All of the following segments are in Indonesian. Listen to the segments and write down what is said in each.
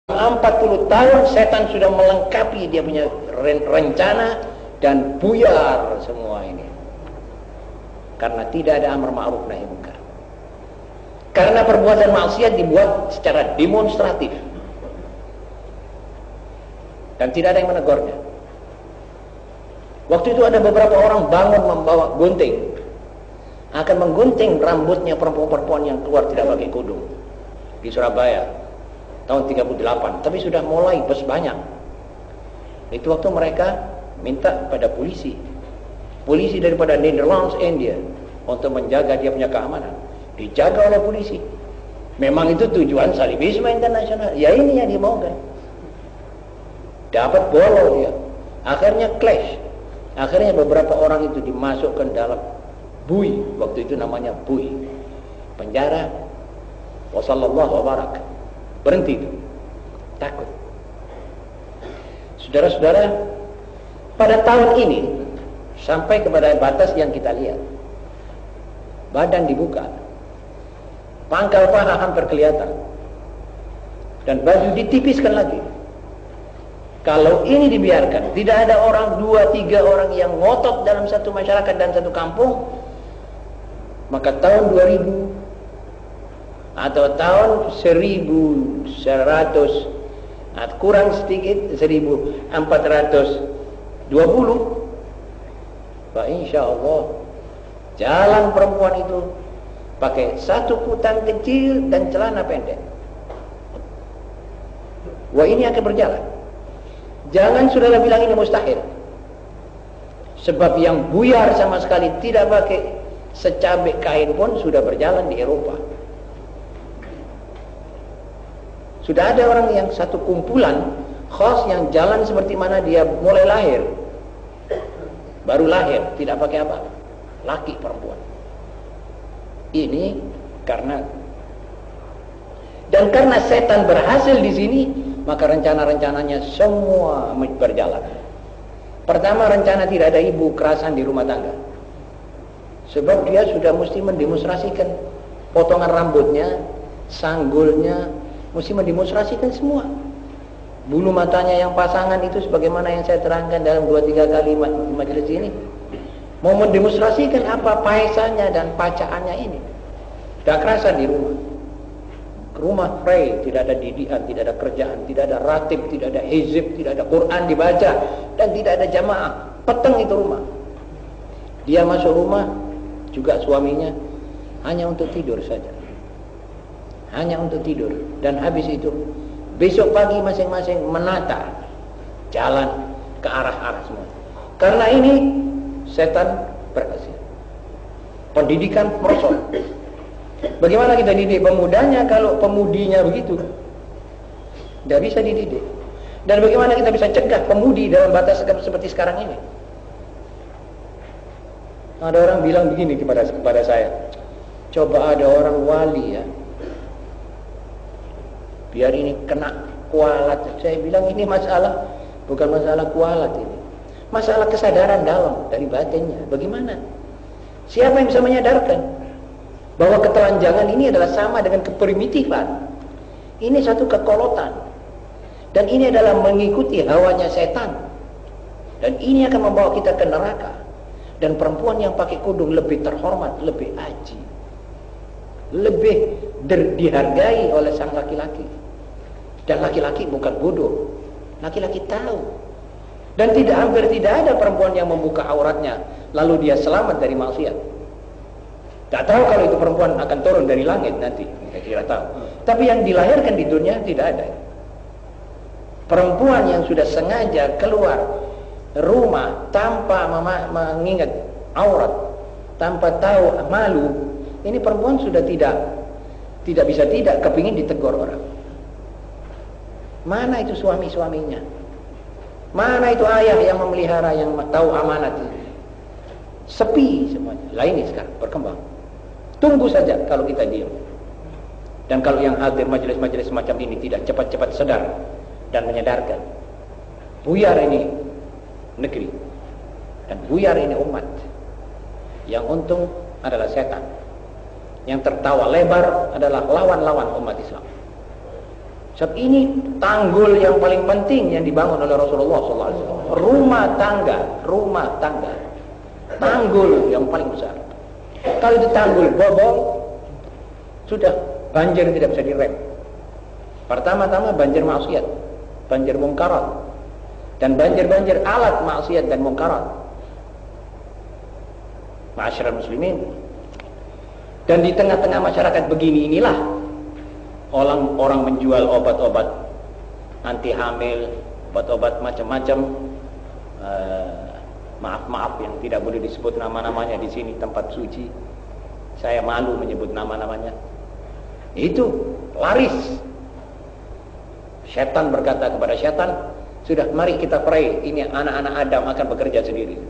40 tahun setan sudah melengkapi dia punya rencana dan buyar semua ini. Karena tidak ada amar ma'ruf nahi munkar. Karena perbuatan maksiat dibuat secara demonstratif. Dan tidak ada yang menegurnya. Waktu itu ada beberapa orang bangun membawa gunting. Akan menggunting rambutnya perempuan-perempuan yang keluar tidak pakai kudung. Di Surabaya. Tahun 38. Tapi sudah mulai bos banyak. Itu waktu mereka minta pada polisi. Polisi daripada Netherlands, India. Untuk menjaga dia punya keamanan. Dijaga oleh polisi. Memang itu tujuan salibisme internasional. Ya ini yang dimaukan. Dapat bolo dia. Akhirnya clash. Akhirnya beberapa orang itu dimasukkan dalam bui. Waktu itu namanya bui. Penjara. Wassallallahu wabarak. Berhenti itu. Takut. Saudara-saudara, pada tahun ini sampai kepada batas yang kita lihat. Badan dibuka. Pangkal paha hampir kelihatan. Dan baju ditipiskan lagi. Kalau ini dibiarkan, tidak ada orang, 2-3 orang yang ngotot dalam satu masyarakat dan satu kampung, maka tahun 2000 atau tahun 1100 kurang sedikit 1420, Pak, insya Allah jalan perempuan itu pakai satu kutang kecil dan celana pendek. Wah, ini akan berjalan. Jangan saudara bilang ini mustahil. Sebab yang buyar sama sekali tidak pakai secabik kain pun sudah berjalan di Eropa. Sudah ada orang yang satu kumpulan khas yang jalan seperti mana dia mulai lahir. Baru lahir, tidak pakai apa. Laki perempuan. Ini karena dan karena setan berhasil di sini, maka rencana-rencananya semua berjalan. Pertama, rencana tidak ada ibu kerasan di rumah tangga. Sebab dia sudah mesti mendemonstrasikan potongan rambutnya, sanggulnya, mesti mendemonstrasikan semua. Bulu matanya yang pasangan itu sebagaimana yang saya terangkan dalam 2-3 kali majelis ini. Mau mendemonstrasikan apa paesannya dan pacaannya ini. Tidak kerasan di rumah. Rumah free, tidak ada didikan, tidak ada kerjaan, tidak ada ratib, tidak ada hizib, tidak ada Quran dibaca, dan tidak ada jamaah. Peteng itu rumah. Dia masuk rumah, juga suaminya, hanya untuk tidur saja. Hanya untuk tidur. Dan habis itu, besok pagi masing-masing menata jalan ke arah-arah semua. Karena ini, setan berhasil. Pendidikan merosot. Bagaimana kita didik pemudanya kalau pemudinya begitu? Tidak bisa dididik. Dan bagaimana kita bisa cegah pemudi dalam batas seperti sekarang ini? Ada orang bilang begini kepada saya, coba ada orang wali ya, biar ini kena kualat. Saya bilang ini masalah, bukan masalah kualat ini, masalah kesadaran dalam dari batinnya. Bagaimana? Siapa yang bisa menyadarkan bahwa ketelanjangan ini adalah sama dengan keprimitivan? Ini satu kekolotan. Dan ini adalah mengikuti hawanya setan. Dan ini akan membawa kita ke neraka. Dan perempuan yang pakai kudung lebih terhormat, lebih aji, lebih dihargai oleh sang laki-laki. Dan laki-laki bukan bodoh. Laki-laki tahu. Dan hampir tidak ada perempuan yang membuka auratnya lalu dia selamat dari maksiat. Tak tahu kalau itu perempuan akan turun dari langit nanti, saya tidak tahu. Tapi yang dilahirkan di dunia tidak ada. Perempuan yang sudah sengaja keluar rumah tanpa mengingat aurat, tanpa tahu malu, ini perempuan sudah tidak bisa tidak kepingin ditegur orang. Mana itu suami-suaminya? Mana itu ayah yang memelihara, yang tahu amanat ini? Sepi semuanya. Lah ini sekarang berkembang. Tunggu saja kalau kita diam. Dan kalau yang hadir majelis-majelis semacam ini tidak cepat-cepat sadar dan menyadarkan, buyar ini negeri dan buyar ini umat. Yang untung adalah setan. Yang tertawa lebar adalah lawan-lawan umat Islam. Sebab ini tanggul yang paling penting yang dibangun oleh Rasulullah SAW. Rumah tangga. Tanggul yang paling besar. Kalau itu tanggul bobol, sudah banjir tidak bisa direm. Pertama-tama banjir maksiat, banjir mungkarat, dan banjir alat maksiat dan mungkarat. Ma'asyiral muslimin. Dan di tengah-tengah masyarakat begini inilah orang menjual obat-obat anti hamil, obat-obat macam-macam. Maaf yang tidak boleh disebut nama-namanya di sini, tempat suci. Saya malu menyebut nama-namanya. Itu laris. Setan berkata kepada setan, sudah mari kita pray, ini anak-anak Adam akan bekerja sendiri.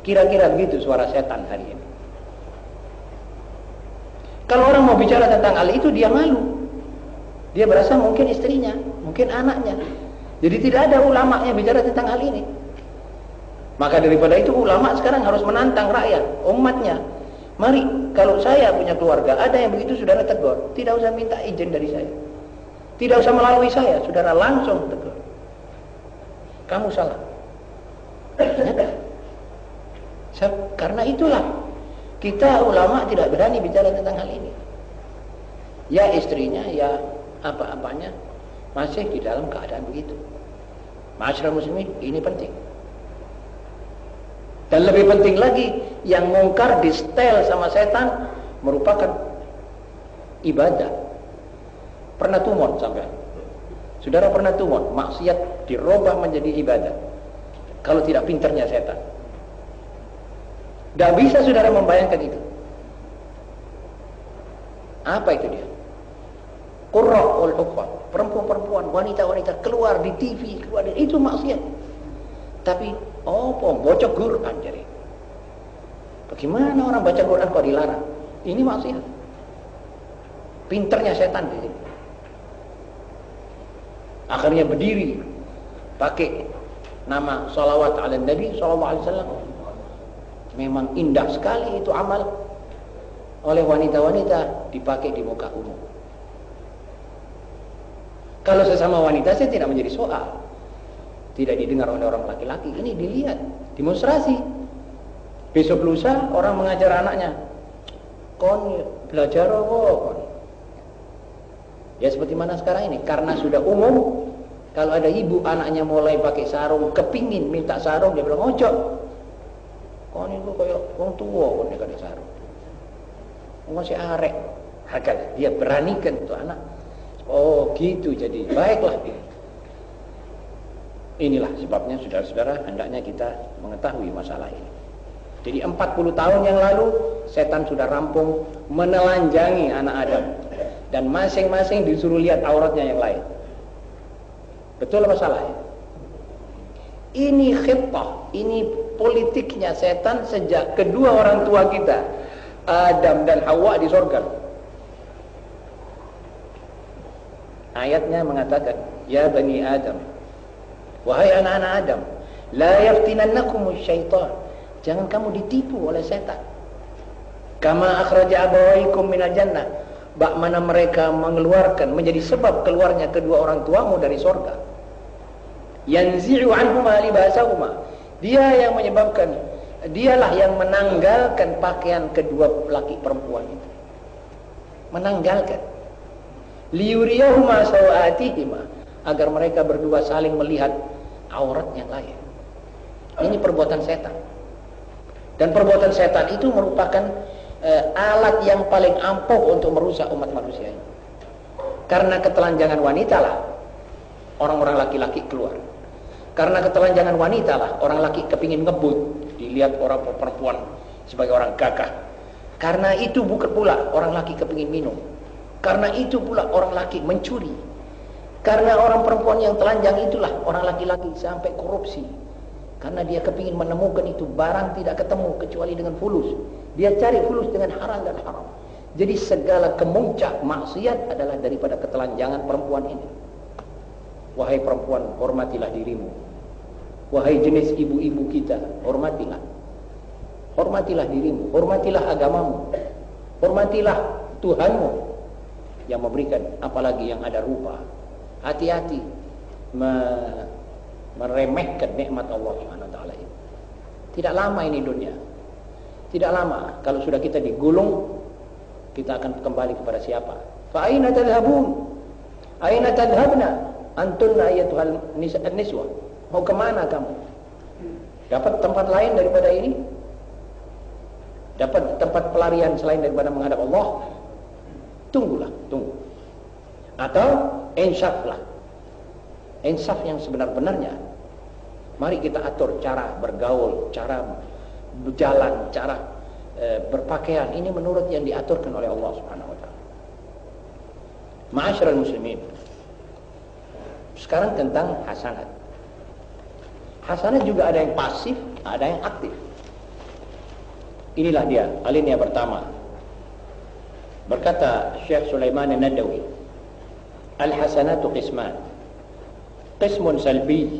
Kira-kira begitu suara setan hari ini. Kalau orang mau bicara tentang hal itu, dia malu. Dia berasa mungkin istrinya, mungkin anaknya. Jadi tidak ada ulama yang bicara tentang hal ini. Maka daripada itu ulama sekarang harus menantang rakyat, umatnya. Mari, kalau saya punya keluarga, ada yang begitu, saudara tegur. Tidak usah minta izin dari saya. Tidak usah melalui saya, saudara langsung tegur. Kamu salah. Karena itulah kita ulama tidak berani bicara tentang hal ini. Ya istrinya, ya apa-apanya masih di dalam keadaan begitu. Ma'asyiral muslimin, ini penting. Dan lebih penting lagi, yang mungkar di setel sama setan merupakan ibadah. Pernah tumon sampai? Saudara pernah tumon? Maksiat dirubah menjadi ibadah. Kalau tidak pintarnya setan. Tidak bisa saudara membayangkan itu. Apa itu dia? Qurra'ul hukam. Perempuan-perempuan, wanita-wanita keluar di TV, keluar di, itu maksiat. Tapi bocok Quran jadi. Bagaimana orang baca Quran kok dilarang? Ini maksiat. Pinternya setan di sini. Akhirnya berdiri pakai nama salawat ala Nabi sallallahu alaihi wasallam. Memang indah sekali itu amal oleh wanita-wanita dipakai di muka umum. Kalau sesama wanita saya tidak menjadi soal. Tidak didengar oleh orang laki-laki. Ini dilihat, demonstrasi. Besok lusa orang mengajar anaknya, kon belajar apa kon? Ya seperti mana sekarang ini, karena sudah umum. Kalau ada ibu anaknya mulai pakai sarung, kepingin minta sarung, dia bilang ojo. Kon itu kayak wong tua kon nek ada sarung. Wong masih arek. Hakal dia beranikan itu anak. Oh gitu, jadi baiklah. Inilah sebabnya saudara-saudara hendaknya kita mengetahui masalah ini. Jadi 40 tahun yang lalu setan sudah rampung menelanjangi anak Adam. Dan masing-masing disuruh lihat auratnya yang lain. Betul masalahnya. Ini khitah, ini politiknya setan sejak kedua orang tua kita, Adam dan Hawa di surga. Ayatnya mengatakan, ya bani Adam, wahai anak-anak Adam, la yaftinannakumus syaitan. Jangan kamu ditipu oleh setan. Kama akhraja abawaikum minal jannah. Bak mana mereka mengeluarkan, menjadi sebab keluarnya kedua orang tuamu dari surga. Yanzi'u anhuma libasahuma. Dia yang menyebabkan, dialah yang menanggalkan pakaian kedua laki perempuan itu. Menanggalkan. Liyuriyahuma sawatihima. Agar mereka berdua saling melihat aurat yang lain. Ini perbuatan setan. Dan perbuatan setan itu merupakan alat yang paling ampuh untuk merusak umat manusia ini. Karena ketelanjangan wanita lah orang-orang laki-laki keluar. Karena ketelanjangan wanita lah orang laki kepingin ngebut, dilihat orang perempuan sebagai orang gagah. Karena itu bukan pula orang laki kepingin minum. Karena itu pula orang laki mencuri. Karena orang perempuan yang telanjang itulah orang laki-laki sampai korupsi. Karena dia kepingin menemukan itu barang tidak ketemu kecuali dengan fulus. Dia cari fulus dengan haram dan haram. Jadi segala kemuncak maksiat adalah daripada ketelanjangan perempuan ini. Wahai perempuan, hormatilah dirimu. Wahai jenis ibu-ibu kita, hormatilah. Hormatilah dirimu, hormatilah agamamu. Hormatilah Tuhanmu. yang memberikan, apalagi yang ada rupa. Hati-hati meremehkan nikmat Allah Subhanahu wa taala ini. Tidak lama ini dunia. Tidak lama kalau sudah kita digulung, kita akan kembali kepada siapa? Fa aina tadhhabun? Aina tadhhabna? Antunna ayyatuhal niswa. Mau kemana kamu? Dapat tempat lain daripada ini? Dapat tempat pelarian selain daripada menghadap Allah? Tunggulah, tunggu. Atau insaflah. Insaf yang sebenar-benarnya. Mari kita atur cara bergaul, cara berjalan, cara berpakaian. Ini menurut yang diaturkan oleh Allah Subhanahu wa taala. Ma'asyiral muslimin. Sekarang tentang hasanat. Hasanat juga ada yang pasif, ada yang aktif. Inilah dia, alinea pertama. Berkata Syekh Sulaiman An-Nadawi, al-hasanatu qisman. Qismun salbi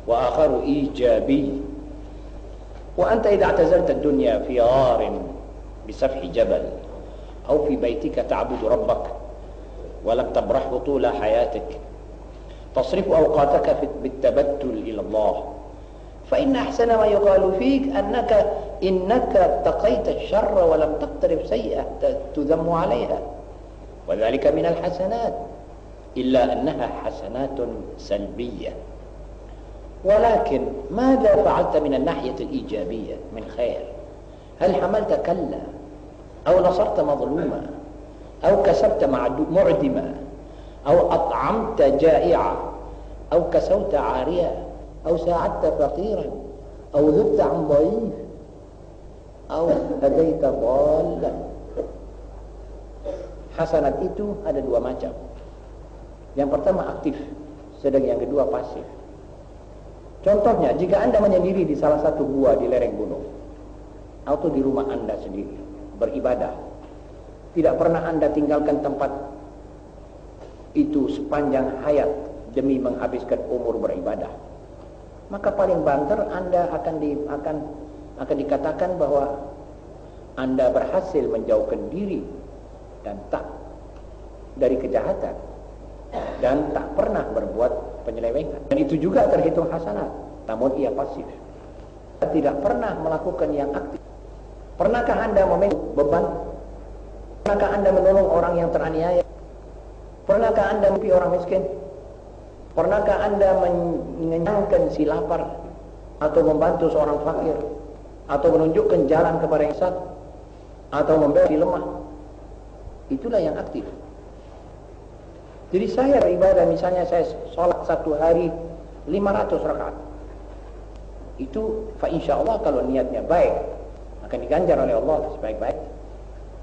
wa akharu ijabi. Wa anta idza i'tazalta ad-dunya fi gharin bisafhi jabal aw fi baytika ta'budu rabbak wa lam tabrahhu tula hayatik تصرف أوقاتك بالتبتل إلى الله فإن أحسن ما يقال فيك إنك اتقيت الشر ولم تقترف سيئة تذم عليها وذلك من الحسنات إلا أنها حسنات سلبية ولكن ماذا فعلت من الناحية الإيجابية من خير؟ هل حملت كلا أو نصرت مظلوما أو كسبت معدما أو أطعمت جائعا أو كسوت عاريا أو ساعدت فقيرا أو ذبت عن ضعيف أو هديت ضالا. Hasanat itu ada dua macam. Yang pertama aktif, sedang yang kedua pasif. Contohnya, jika Anda menyendiri di salah satu gua di lereng gunung atau di rumah Anda sendiri beribadah, tidak pernah Anda tinggalkan tempat itu sepanjang hayat demi menghabiskan umur beribadah, maka paling banter Anda akan dikatakan bahwa Anda berhasil menjauhkan diri dan tak dari kejahatan dan tak pernah berbuat penyelewengan, dan itu juga terhitung hasanat. Namun ia pasif, tidak pernah melakukan yang aktif. Pernahkah Anda memikul beban? Pernahkah Anda menolong orang yang teraniaya? Pernahkah Anda memimpi orang miskin? Pernahkah Anda mengenyangkan si lapar? Atau membantu seorang fakir? Atau menunjukkan jalan kepada yang sesat? Atau membela si lemah? Itulah yang aktif. Jadi saya beribadah, misalnya saya sholat satu hari 500 rakaat. Itu fa insya Allah kalau niatnya baik, akan diganjar oleh Allah sebaik-baik.